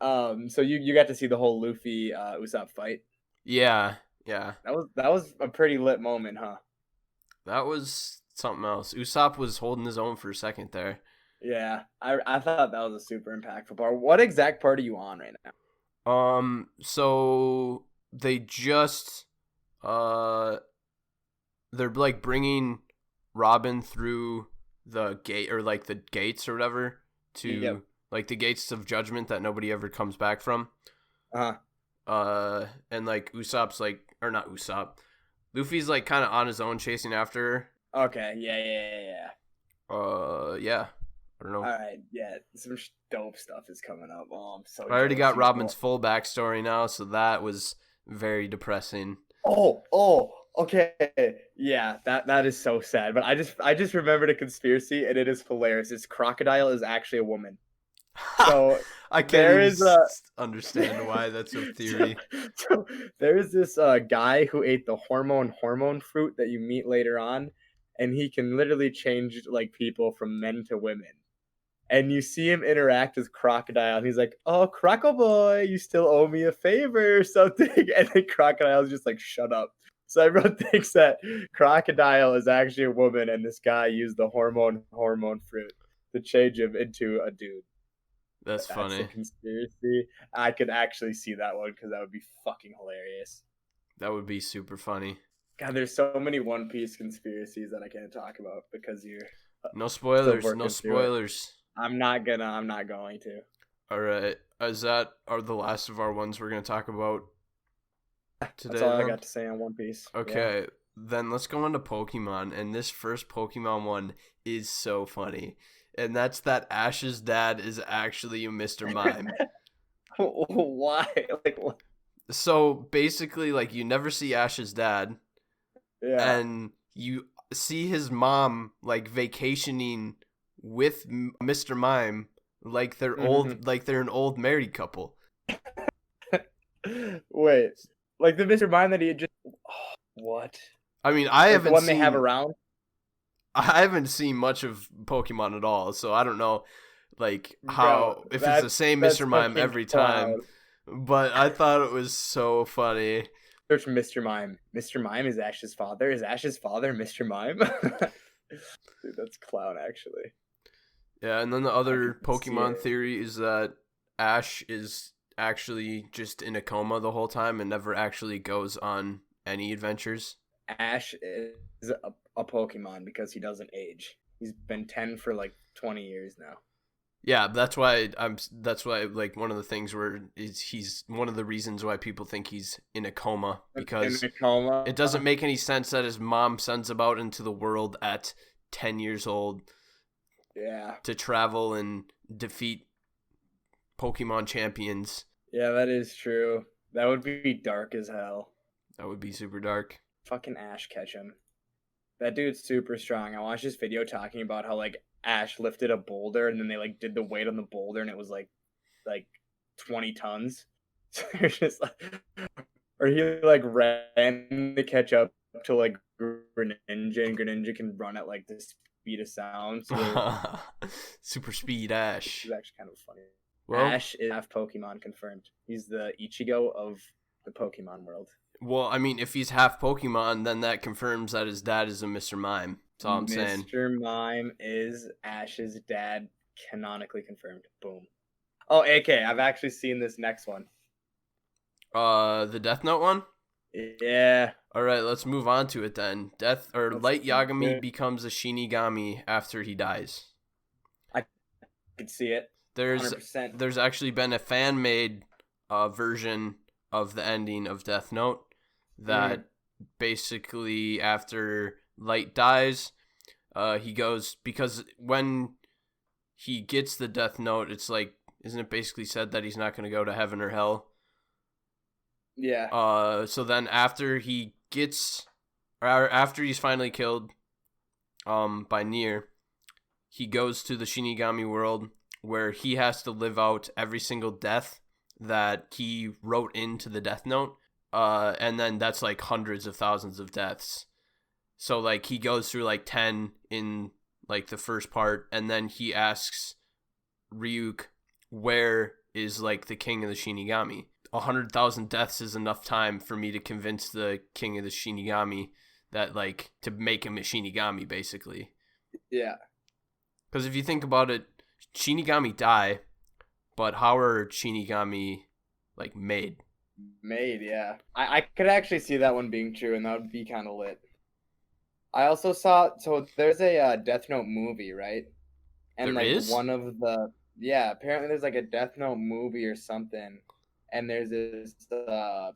So you got to see the whole Luffy Usopp fight. Yeah. That was a pretty lit moment, huh? That was something else. Usopp was holding his own for a second there. Yeah, I thought that was a super impactful part. What exact part are you on right now? So they just, they're like bringing Robin through the gate, or like the gates or whatever, to like the gates of judgment that nobody ever comes back from. And like Usopp's like, or not Usopp, Luffy's like kind of on his own chasing after her. Okay, yeah. Yeah. I don't know. All right, yeah, some dope stuff is coming up. Oh, I'm so. I already got Robin's full backstory now, so that was very depressing. Oh, okay, yeah, that is so sad. But I just remembered a conspiracy, and it is hilarious. This crocodile is actually a woman. So I can't even understand why that's a theory. So there is this guy who ate the hormone fruit that you meet later on, and he can literally change like people from men to women. And you see him interact with Crocodile, and he's like, "Oh, Croco boy, you still owe me a favor or something." And then Crocodile's just like, "Shut up." So everyone thinks that Crocodile is actually a woman, and this guy used the hormone fruit to change him into a dude. That's funny. A conspiracy. I could actually see that one because that would be fucking hilarious. That would be super funny. God, there's so many One Piece conspiracies that I can't talk about because you're. No spoilers. No spoilers. I'm not going to. All right. Are the last of our ones we're gonna talk about today? That's all I got to say on One Piece. Okay, yeah. Then let's go on to Pokemon, and this first Pokemon one is so funny, and that's that Ash's dad is actually a Mr. Mime. Why? Like what? So basically, like, you never see Ash's dad, and you see his mom like vacationing with Mr. Mime, like they're old, like they're an old married couple. Wait, like the Mr. Mime that he had just what? I mean, I haven't one seen, they have around. I haven't seen much of Pokemon at all, so I don't know, like how if it's the same Mr. Mime every time. But I thought it was so funny. Search Mr. Mime. Mr. Mime is Ash's father. Is Ash's father Mr. Mime? Dude, that's clown, actually. Yeah, and then the other Pokemon theory is that Ash is actually just in a coma the whole time and never actually goes on any adventures? Ash is a Pokemon because he doesn't age. He's been 10 for like 20 years now. Yeah, that's why like one of the things where is he's one of the reasons why people think he's in a coma, In because a coma. it doesn't make any sense that his mom sends him out into the world at 10 years old Yeah. to travel and defeat Pokemon champions. Yeah, that is true. That would be dark as hell. That would be super dark. Fucking Ash Ketchum. That dude's super strong. I watched this video talking about how like Ash lifted a boulder and then they like did the weight on the boulder and it was like 20 tons. So they're just like, or he like ran to catch up to like Greninja, and Greninja can run at like the speed of sound. So Super speed Ash. it's actually kind of funny. Well, Ash is half Pokemon confirmed. He's the Ichigo of the Pokemon world. well, I mean, if he's half Pokemon, then that confirms that his dad is a Mr. Mime. That's all I'm saying. Mr. Mime is Ash's dad, canonically confirmed. Boom. Oh, AK, I've actually seen this next one. The Death Note one? Yeah. All right, let's move on to it then. Light Yagami good. becomes a Shinigami after he dies. I could see it. There's 100%. there's actually been a fan made version of the ending of Death Note that basically after Light dies, he goes, because when he gets the Death Note, it's like, isn't it basically said that he's not going to go to heaven or hell? Yeah. So then after he's finally killed by Nier, he goes to the Shinigami world where he has to live out every single death that he wrote into the Death Note. And then that's like hundreds of thousands of deaths. So like he goes through like 10 in like the first part, and then he asks Ryuk where is like the king of the Shinigami. 100,000 deaths is enough time for me to convince the king of the Shinigami that like to make him a Shinigami basically. Yeah. Because if you think about it, Shinigami die, but how are Shinigami like made? Made, yeah. I could actually see that one being true, and that would be kind of lit. I also saw, so there's a Death Note movie, right? And There like is? one of the, yeah, apparently there's like a Death Note movie or something, and there's this, I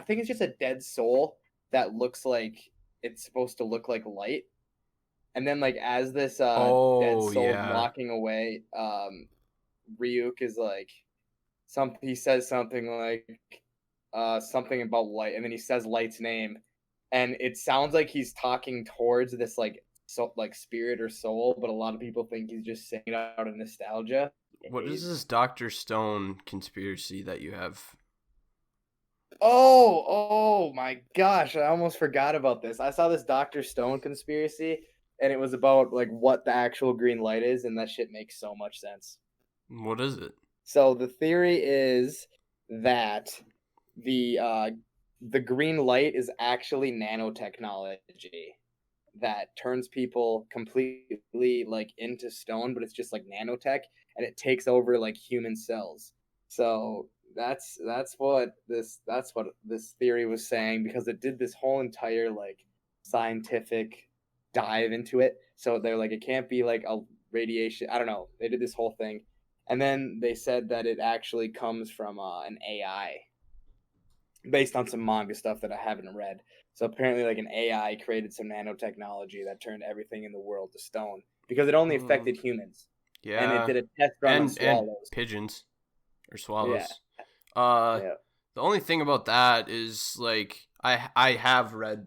think it's just a dead soul that looks like it's supposed to look like light, and then like as this dead Oh soul yeah. walking away, Ryuk is like, he says something like something about light, and then he says light's name, and it sounds like he's talking towards this like spirit or soul, but a lot of people think he's just saying it out of nostalgia. What is this Dr. Stone conspiracy that you have? Oh my gosh, I almost forgot about this. I saw this Dr. Stone conspiracy, and it was about like what the actual green light is, and that shit makes so much sense. What is it? So the theory is that the green light is actually nanotechnology that turns people completely like into stone, but it's just like nanotech, and it takes over like human cells. So that's what this theory was saying, because it did this whole entire like scientific dive into it. So they're like, it can't be like a radiation. I don't know. They did this whole thing. And then they said that it actually comes from an AI based on some manga stuff that I haven't read. So apparently, like an AI created some nanotechnology that turned everything in the world to stone, because it only affected humans. Yeah. And it did a test run on and swallows. pigeons or swallows. Yeah. The only thing about that is like I have read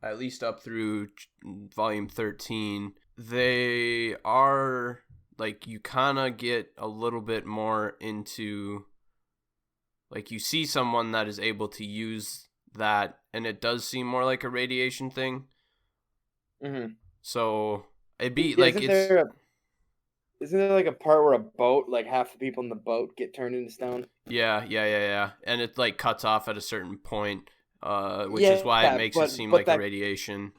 at least up through volume 13. They are like, you kind of get a little bit more into like, you see someone that is able to use that, and it does seem more like a radiation thing. Mm-hmm. So it'd be Yeah, like isn't there like a part where a boat, like half the people in the boat get turned into stone? Yeah. And it like cuts off at a certain point, which is why it makes it seem like a radiation.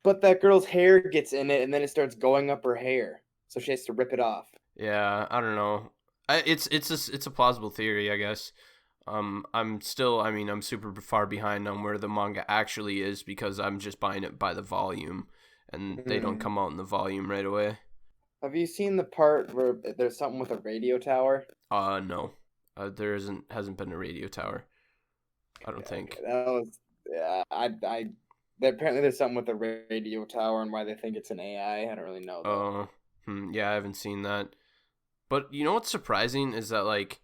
But that girl's hair gets in it, and then it starts going up her hair, so she has to rip it off. Yeah, I don't know. It's a plausible theory, I guess. I'm still, I mean, I'm super far behind on where the manga actually is because I'm just buying it by the volume, and they don't Hmm. come out in the volume right away. Have you seen the part where there's something with a radio tower? No, there hasn't been a radio tower. I don't Okay, think. that was yeah. Apparently there's something with the radio tower and why they think it's an AI. I don't really know though. Uh, yeah, I haven't seen that. But you know what's surprising is that like,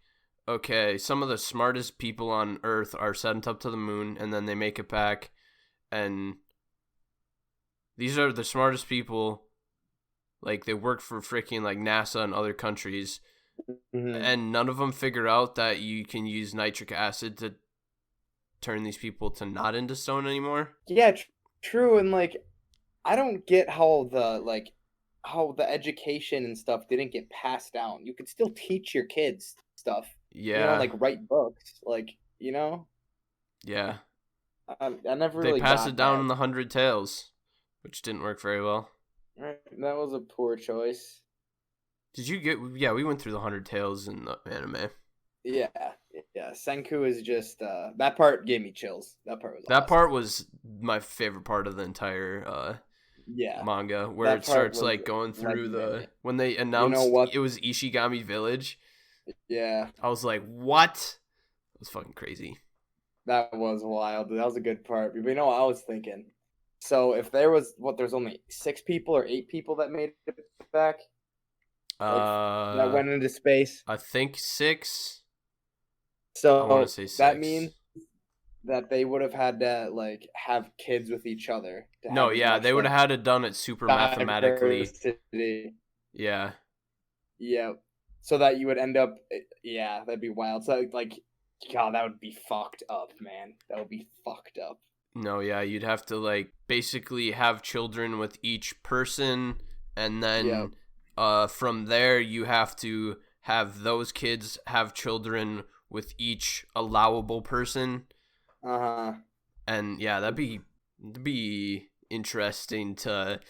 okay, some of the smartest people on Earth are sent up to the moon, and then they make it back, and these are the smartest people. Like they work for freaking like NASA and other countries, Hmm. and none of them figure out that you can use nitric acid to turn these people to not into stone anymore. Yeah, true. And like, I don't get how the education and stuff didn't get passed down. You could still teach your kids stuff. Yeah, Like write books. yeah. I never They really passed it got down that. in the 100 Tales, which didn't work very well. Right, that was a poor choice. Did you get? Yeah, we went through the 100 Tales in the anime. Yeah, yeah. Senku is just that part gave me chills. That part was That awesome. part was my favorite part of the entire Yeah, manga, where that it part starts was like going through legendary. when they You know announced what? it was Ishigami Village. Yeah, I was like, what? It was fucking crazy. that was wild. That was a good part. But you know what I was thinking? So if there's only 6 people or 8 people that made it back, like that Uh, went into space. I think six. I want to So say that means six. that they would have had to like have kids with each other to No, have as yeah, much they would like have had it done it super mathematically. diversity. Yeah, Yeah. So that you would end up, yeah, that'd be wild. So like, God, that would be fucked up, man. That would be fucked up. no, yeah, you'd have to like basically have children with each person, and Yeah. then from there you have to have those kids have children with each allowable person, Uh huh. and yeah, that'd be interesting to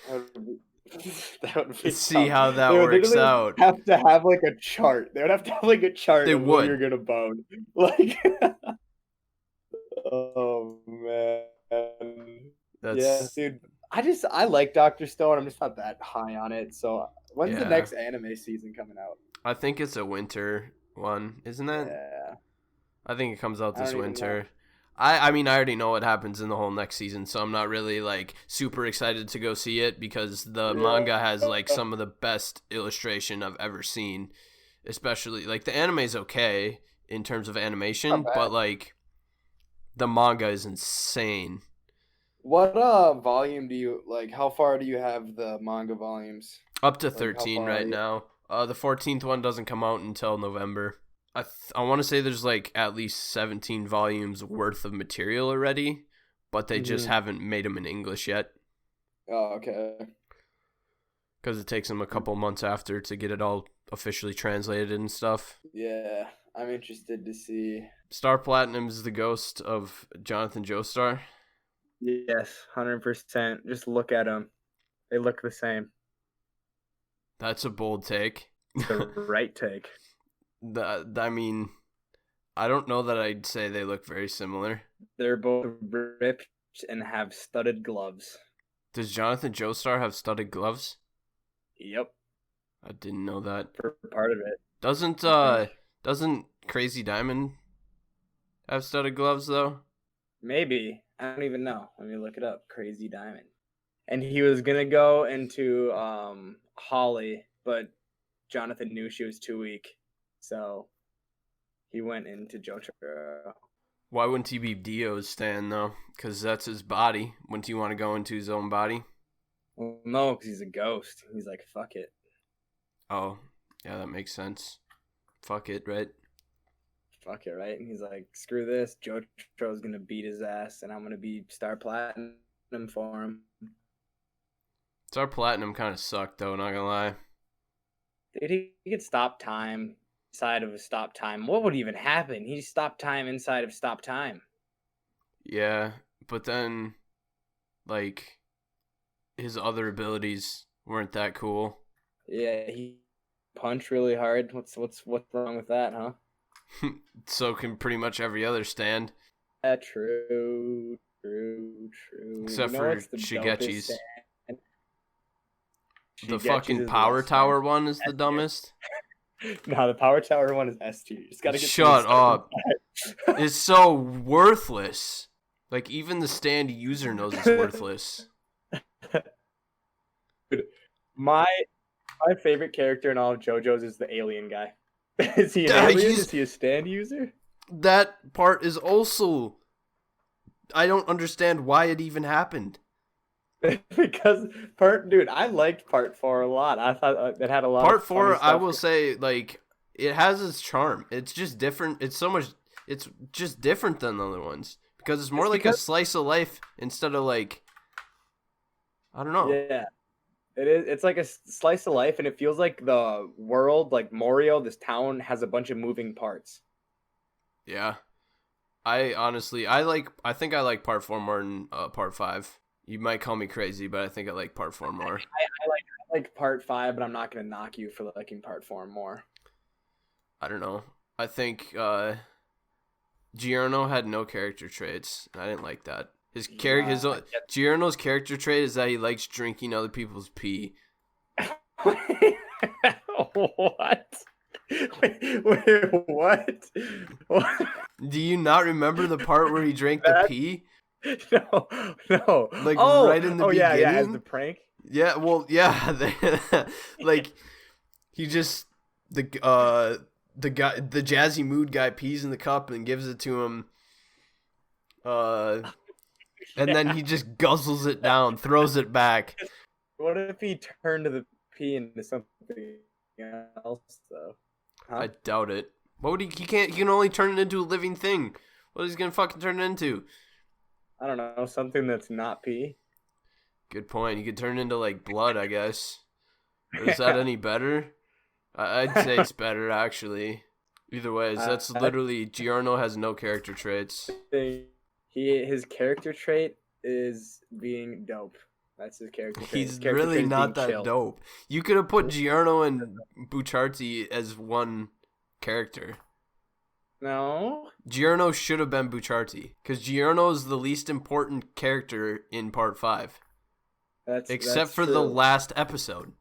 That would be see tough. how They that would works literally out. have to have like a chart. They would have to have like a chart They of who you're would. gonna bone. Like, oh man, yeah, That's dude. I like Doctor Stone. I'm just not that high on it. So when's the yeah. next anime season coming out? I think it's a winter one, isn't it? Yeah, I think it comes out I this don't even know. winter. I mean I already know what happens in the whole next season, so I'm not really like super excited to go see it because the manga has like Yeah, some of the best illustration I've ever seen. Especially like the anime's okay in terms of not animation, but bad. like the manga is insane. What volume do you like? How far do you have the manga volumes? Up to Like how 13 far are right you? now. The 14th one doesn't come out until November. I want to say there's like at least 17 volumes worth of material already, but they just Hmm. haven't made them in English yet Oh, okay. because it takes them a couple months after to get it all officially translated and stuff. Yeah, I'm interested to see. Star Platinum's the ghost of Jonathan Joestar. Yes, 100%. Just look at them. They look the same. That's a bold take. It's the right take. I mean, I don't know that I'd say they look very similar. They're both ripped and have studded gloves. Does Jonathan Joestar have studded gloves? Yep, I didn't know that. for part of it, Doesn't I think. doesn't Crazy Diamond have studded gloves though? Maybe. I don't even know. Let me look it up. Crazy Diamond. And he was gonna go into Holly, but Jonathan knew she was too weak, so he went into Jotaro. Why wouldn't he be Dio's stand though? Because that's his body. Wouldn't he want to go into his own body? Well, no, because he's a ghost. He's like, fuck it. Oh, yeah, that makes sense. Fuck it, right? Fuck it, right? And he's like, screw this. Jotaro's gonna beat his ass, and I'm gonna be Star Platinum for him. Star Platinum kind of sucked though, not gonna lie. Dude, he could stop time inside of a stop time. What would even happen? He stopped time inside of stop time. Yeah, but then like his other abilities weren't that cool. Yeah, he punch really hard. What's wrong with that, huh? So can pretty much every other stand. Yeah, true. You Except know for what's the dopest Shigechi's. stand? The Shigechi's fucking is the power best stand. tower one is the S tier. dumbest. No, the power tower one is S tier. You just gotta get through a Shut certain up. It's so worthless. Like, even the stand user knows it's worthless. Dude, my favorite character in all of JoJo's is the alien guy. Is he an alien? Is he a stand user? That part is also... I don't understand why it even happened. Because dude, I liked part 4 a lot. I thought it had a lot Part of funny 4, I stuff. will say, like, it has its charm. It's just different. It's just different than the other ones. Because it's more like a slice of life instead of, like, I don't know. Yeah. It is. It's like a slice of life, and it feels like the world, like Morio, this town, has a bunch of moving parts. Yeah. I think I like part 4 more than part 5. You might call me crazy, but I think I like part 4 more. I like part 5, but I'm not gonna knock you for liking part 4 more. I don't know. I think Giorno had no character traits. I didn't like that. Giorno's character trait is that he likes drinking other people's pee. What? Wait, what? Do you not remember the part where he drank the pee? No. Like right in the beginning. Yeah, as the prank. Yeah, well, yeah. Like he just the jazzy mood guy pees in the cup and gives it to him. And then he just guzzles it down, throws it back. What if he turned the pee into something else, though? Huh? I doubt it. What would he can't. He can only turn it into a living thing. What is he gonna fucking turn it into? I don't know. Something that's not pee. Good point. You could turn it into like blood, I guess. Is that any better? I'd say it's better actually. Either way, that's literally Giorno has no character traits. His character trait is being dope. That's his character trait. He's really not that dope. You could have put Giorno and Bucciarati as one character. No. Giorno should have been Bucciarati because Giorno is the least important character in part 5. Except for the last episode.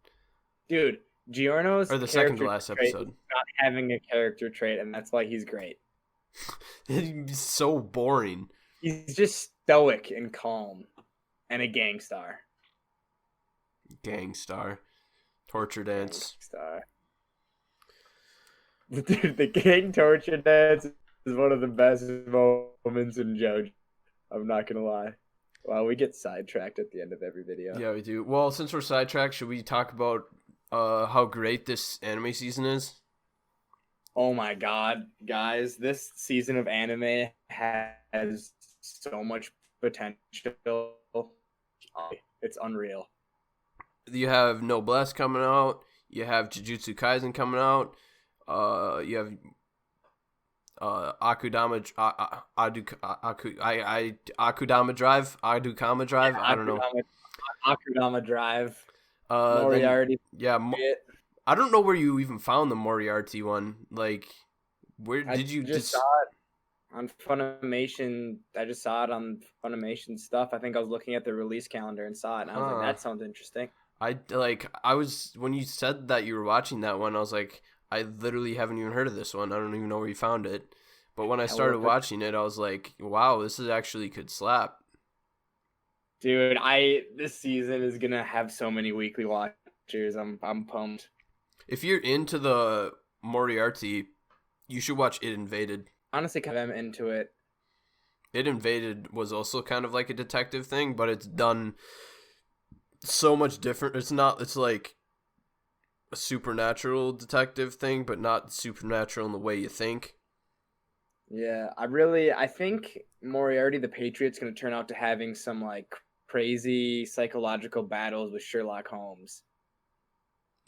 Dude, Giorno's or the second to last episode. Not having a character trait, and that's why he's great. He's so boring. He's just stoic and calm, and a gangstar. Gangstar, torture dance. Gangstar. Dude, the gang torture dance is one of the best moments in JoJo. I'm not gonna lie. Wow, we get sidetracked at the end of every video. Yeah, we do. Well, since we're sidetracked, should we talk about how great this anime season is? Oh my god, guys, this season of anime has so much potential. It's unreal. You have Noblesse coming out. You have Jujutsu Kaisen coming out. You have Akudama Drive. Yeah, I don't know. Akudama Drive. Moriarty. I don't know where you even found the Moriarty one. Like, where did you just saw it on Funimation? I just saw it on Funimation stuff. I think I was looking at the release calendar and saw it, and I was like, that sounds interesting. When you said that you were watching that one, I was like, I literally haven't even heard of this one. I don't even know where you found it. But when I started watching it, I was like, wow, this is actually could slap. Dude, this season is gonna have so many weekly watchers. I'm pumped. If you're into the Moriarty, you should watch It Invaded. Honestly, I'm into it. It Invaded was also kind of like a detective thing, but it's done so much different. It's like a supernatural detective thing, but not supernatural in the way you think. Yeah, I think Moriarty the Patriot's going to turn out to having some like crazy psychological battles with Sherlock Holmes.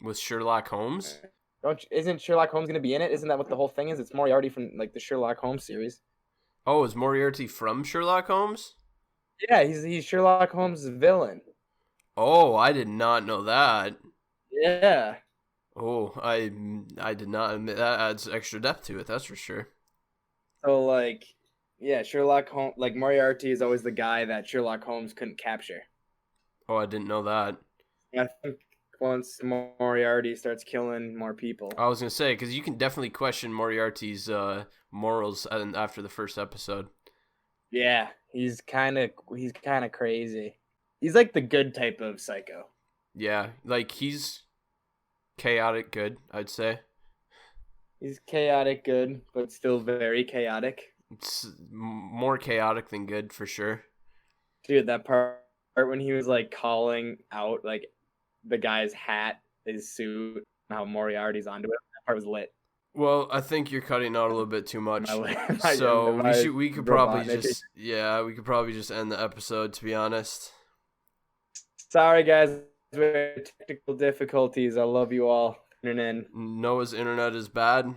With Sherlock Holmes? Isn't Sherlock Holmes going to be in it? Isn't that what the whole thing is? It's Moriarty from like the Sherlock Holmes series. Oh, is Moriarty from Sherlock Holmes? Yeah, he's Sherlock Holmes' villain. Oh, I did not know that. Yeah. Oh, I did not admit that adds extra depth to it. That's for sure. So like, yeah, Sherlock Holmes, like Moriarty is always the guy that Sherlock Holmes couldn't capture. Oh, I didn't know that. I think once Moriarty starts killing more people, I was gonna say because you can definitely question Moriarty's morals after the first episode. yeah, he's kind of crazy. He's like the good type of psycho. Yeah, like he's chaotic good, I'd say. He's chaotic good, but still very chaotic. It's more chaotic than good for sure. Dude, that part when he was like calling out like the guy's hat, his suit, and how Moriarty's onto it. That part was lit. Well, I think you're cutting out a little bit too much. So My we could probably Robotnik. just end the episode, to be honest. Sorry, guys, with technical difficulties. I love you all. Tuning in. Noah's internet is bad.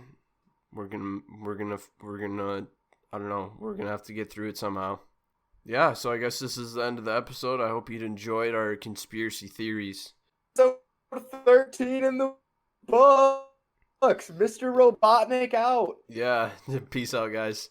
We're gonna I don't know. We're gonna have to get through it somehow. Yeah, so I guess this is the end of the episode. I hope you'd enjoyed our conspiracy theories. So 13 in the books. Mr. Robotnik out. Yeah, peace out, guys.